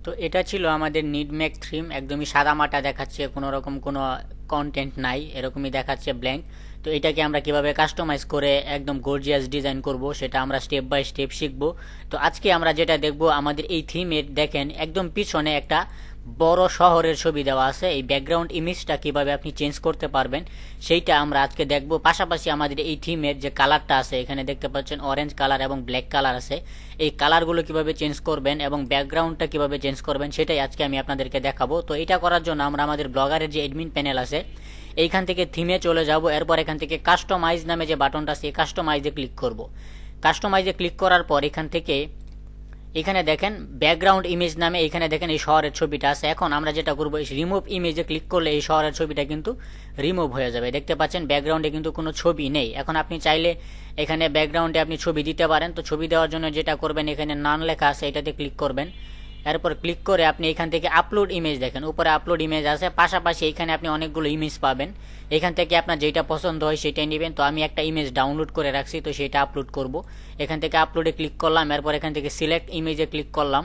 তো এটা ছিল আমাদের নিডমেক থিম, একদমই সাদামাটা দেখাচ্ছে, কোনো রকম কোনো কন্টেন্ট নাই, এরকমই দেখাচ্ছে ব্ল্যাঙ্ক। তো এটাকে আমরা কিভাবে কাস্টমাইজ করে একদম গর্জিয়াস ডিজাইন করব সেটা আমরা স্টেপ বাই স্টেপ শিখব। তো আজকে আমরা যেটা দেখব, আমাদের এই থিমের দেখেন একদম পিছনে একটা বড় শহরের ছবি দেওয়া আছে। এই ব্যাকগ্রাউন্ড ইমেজটা কিভাবে আপনি চেঞ্জ করতে পারবেন সেইটা আমরা আজকে দেখব। পাশাপাশি আমাদের এই থিমের যে কালারটা আছে, এখানে দেখতে পাচ্ছেন অরেঞ্জ কালার এবং ব্ল্যাক কালার আছে, এই কালারগুলো কিভাবে চেঞ্জ করবেন এবং ব্যাকগ্রাউন্ডটা কিভাবে চেঞ্জ করবেন সেটাই আজকে আমি আপনাদেরকে দেখাবো। তো এটা করার জন্য আমরা আমাদের ব্লগারের যে অ্যাডমিন প্যানেল আছে এইখান থেকে থিমে চলে যাব। এরপর এখান থেকে কাস্টমাইজ নামে যে বাটনটা আছে, কাস্টমাইজে ক্লিক করব। কাস্টমাইজে ক্লিক করার পর এখান থেকে এখানে দেখেন ব্যাকগ্রাউন্ড ইমেজ নামে এখানে দেখেন এই শহরের ছবিটা আছে। এখন আমরা যেটা করব, এই রিমুভ ইমেজে ক্লিক করলে এই শহরের ছবিটা কিন্তু রিমুভ হয়ে যাবে। দেখতে পাচ্ছেন ব্যাকগ্রাউন্ডে কিন্তু কোনো ছবি নেই। এখন আপনি চাইলে এখানে ব্যাকগ্রাউন্ডে আপনি ছবি দিতে পারেন। তো ছবি দেওয়ার জন্য যেটা করবেন, এখানে নান লেখা আছে, এটাতে ক্লিক করবেন। এরপর ক্লিক করে আপনি এখান থেকে আপলোড ইমেজ দেখেন, উপরে আপলোড ইমেজ আছে, পাশাপাশি এখানে আপনি অনেকগুলো ইমেজ পাবেন। এখান থেকে আপনার যেটা পছন্দ হয় সেটাই নেবেন। তো আমি একটা ইমেজ ডাউনলোড করে রাখছি, তো সেটা আপলোড করব। এখান থেকে আপলোডে ক্লিক করলাম, এরপর এখান থেকে সিলেক্ট ইমেজে ক্লিক করলাম।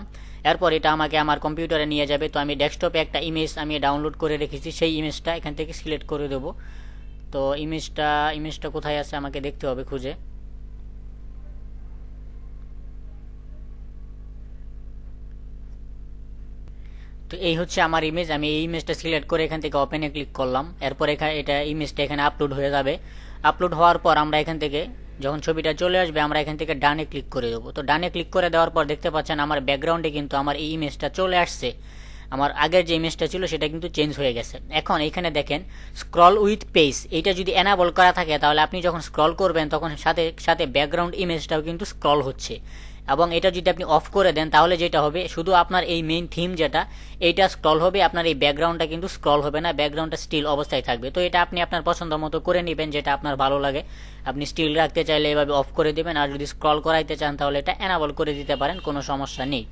এরপর এটা আমাকে আমার কম্পিউটারে নিয়ে যাবে। তো আমি ডেস্কটপে একটা ইমেজ আমি ডাউনলোড করে রেখেছি, সেই ইমেজটা এখান থেকে সিলেক্ট করে দেবো। তো ইমেজটা কোথায় আছে আমাকে দেখতে হবে খুঁজে। তো এই হচ্ছে আমার ইমেজ। আমি এই ইমেজটা সিলেক্ট করে এখান থেকে ওপেনে ক্লিক করলাম। এরপর এখানে ইমেজটা এখানে আপলোড হয়ে যাবে। আপলোড হওয়ার পর আমরা এখান থেকে যখন ছবিটা চলে আসবে, আমরা এখান থেকে ডানে ক্লিক করে দেবো। তো ডানে ক্লিক করে দেওয়ার পর দেখতে পাচ্ছেন আমার ব্যাকগ্রাউন্ডে কিন্তু আমার এই ইমেজটা চলে আসছে। আমার আগের যে ইমেজটা ছিল সেটা কিন্তু চেঞ্জ হয়ে গেছে। এখন এখানে দেখেন স্ক্রল উইথ পেজ, এইটা যদি এনাবল করা থাকে তাহলে আপনি যখন স্ক্রল করবেন তখন সাথে সাথে ব্যাকগ্রাউন্ড ইমেজটাও কিন্তু স্ক্রল হচ্ছে। এবং এটা যদি আপনি অফ করে দেন তাহলে যেটা হবে, শুধু আপনার এই মেইন থিম যেটা এইটা স্ক্রল হবে, আপনার এই ব্যাকগ্রাউন্ডটা কিন্তু স্ক্রল হবে না, ব্যাকগ্রাউন্ডটা স্টিল অবস্থায় থাকবে। তো এটা আপনি আপনার পছন্দ মতো করে নেবেন, যেটা আপনার ভালো লাগে। আপনি স্টিল রাখতে চাইলে এভাবে অফ করে দেবেন, আর যদি স্ক্রল করাইতে চান তাহলে এটা এনাবল করে দিতে পারেন, কোনো সমস্যা নেই।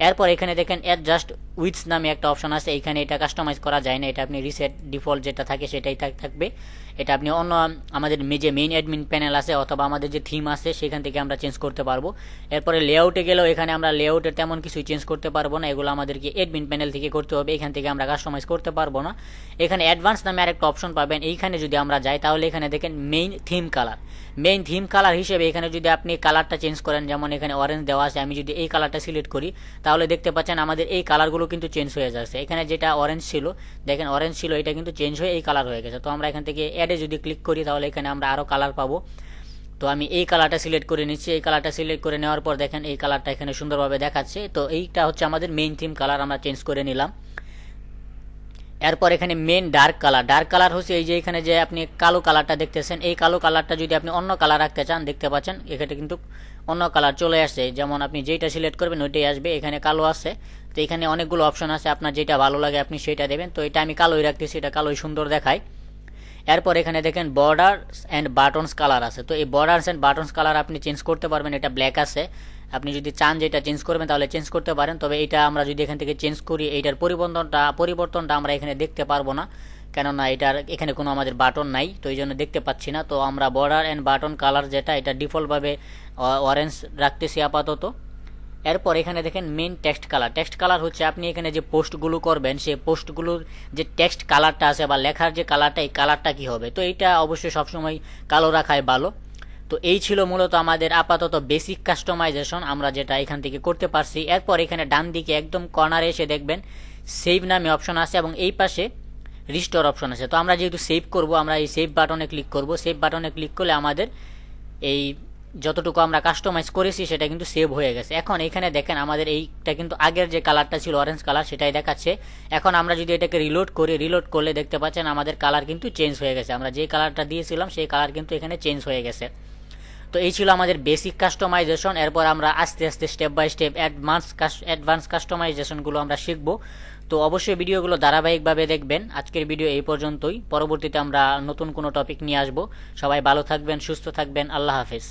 এরপর এখানে দেখেন অ্যাডজাস্ট উইথ নামে একটা অপশন আছে, এখানে এটা কাস্টমাইজ করা যায় না, এটা আপনি রিসেট ডিফল্ট যেটা থাকে সেটাই থাকবে। এটা আপনি অন্য আমাদের যে মেইন অ্যাডমিন প্যানেল আছে অথবা আমাদের যে থিম আছে সেখান থেকে আমরা চেঞ্জ করতে পারবো। এরপরে লেআউটে গেলেও এখানে আমরা লেআউটের তেমন কিছুই চেঞ্জ করতে পারবো না, এগুলো আমাদেরকে অ্যাডমিন প্যানেল থেকে করতে হবে, এখান থেকে আমরা কাস্টমাইজ করতে পারবো না। এখানে অ্যাডভান্স নামে আরেকটা অপশন পাবেন, এইখানে যদি আমরা যাই তাহলে এখানে দেখেন main theme colour. Main theme colour হিসেবে এখানে যদি আপনি কালারটা চেঞ্জ করেন, যেমন এখানে অরেঞ্জ দেওয়া আছে, আমি যদি এই কালারটা সিলেক্ট করি তাহলে দেখতে পাচ্ছেন আমাদের এই কালারগুলো কিন্তু চেঞ্জ হয়ে যাচ্ছে। এখানে যেটা অরেঞ্জ ছিল, দেখেন অরেঞ্জ ছিল, এটা কিন্তু চেঞ্জ হয়ে এই কালার হয়ে গেছে। তো আমরা এখান থেকে অ্যাডে যদি ক্লিক করি তাহলে এখানে আমরা আরও কালার পাবো। তো আমি এই কালারটা সিলেক্ট করে নিচ্ছি। এই কালারটা সিলেক্ট করে নেওয়ার পর দেখেন এই কালারটা এখানে সুন্দরভাবে দেখাচ্ছে। তো এইটা হচ্ছে আমাদের মেইন থিম কালার, আমরা চেঞ্জ করে নিলাম। এরপর এখানে main dark colour. Dark colour হচ্ছে এই যে এখানে যে আপনি কালো কালারটা দেখতেছেন, এই কালো কালারটা যদি আপনি অন্য কালার রাখতে চান, দেখতে পাচ্ছেন এখানে কিন্তু অন্য কালার চলে আসছে। যেমন আপনি যেটা সিলেক্ট করবেন ওইটাই আসবে, এখানে কালো আছে। তো এখানে অনেকগুলো অপশন আছে, আপনার যেটা ভালো লাগে আপনি সেটা দেবেন। তো এটা আমি কালোই রাখতেছি, এটা কালোই সুন্দর দেখায়। এরপর এখানে দেখেন বর্ডার্স অ্যান্ড বাটনস কালার আছে। তো এই বর্ডার্স অ্যান্ড বাটনস কালার আপনি চেঞ্জ করতে পারবেন, এটা ব্ল্যাক আছে। আপনি যদি চান যেটা চেঞ্জ করবেন তাহলে চেঞ্জ করতে পারেন। তবে এটা আমরা যদি এখান থেকে চেঞ্জ করি, এইটার পরিবর্তনটা আমরা এখানে দেখতে পারবো না, কেননা এটার এখানে কোনো আমাদের বাটন নাই, তো এই জন্য দেখতে পাচ্ছি না। তো আমরা বর্ডার অ্যান্ড বাটন কালার যেটা, এটা ডিফল্টভাবে অরেঞ্জ রাখতেছি আপাতত। এরপর এখানে দেখেন main text colour. Text colour হচ্ছে আপনি এখানে যে পোস্টগুলো করবেন সেই পোস্টগুলোর যে টেক্সট কালারটা আছে বা লেখার যে কালারটা, এই কালারটা কি হবে। তো এইটা অবশ্যই সবসময় কালো রাখাই ভালো। তো এই ছিল মূলত আমাদের আপাতত বেসিক কাস্টমাইজেশন, আমরা যেটা এখান থেকে করতে পারছি। এরপর এখানে ডান দিকে একদম কর্নারে এসে দেখবেন সেভ নামে অপশন আছে এবং এই পাশে রিস্টোর অপশন আছে। তো আমরা যেহেতু সেভ করব, আমরা এই সেভ বাটনে ক্লিক করব। সেভ বাটনে ক্লিক করলে আমাদের এই যতটুকু আমরা কাস্টমাইজ করেছি সেটা কিন্তু সেভ হয়ে গেছে। এখন এখানে দেখেন আমাদের এইটা কিন্তু আগের যে কালারটা ছিল অরেঞ্জ কালার সেটাই দেখাচ্ছে। এখন আমরা যদি এটাকে রিলোড করি, রিলোড করলে দেখতে পাচ্ছেন আমাদের কালার কিন্তু চেঞ্জ হয়ে গেছে। আমরা যে কালারটা দিয়েছিলাম সেই কালার কিন্তু এখানে চেঞ্জ হয়ে গেছে। তো এই ছিল আমাদের বেসিক কাস্টমাইজেশন। এরপর আমরা আস্তে আস্তে স্টেপ বাই স্টেপ অ্যাডভান্স কাস্টমাইজেশনগুলো আমরা শিখব। তো অবশ্যই ভিডিওগুলো ধারাবাহিকভাবে দেখবেন। আজকের ভিডিও এই পর্যন্তই, পরবর্তীতে আমরা নতুন কোনো টপিক নিয়ে আসব। সবাই ভালো থাকবেন, সুস্থ থাকবেন, আল্লাহ হাফেজ।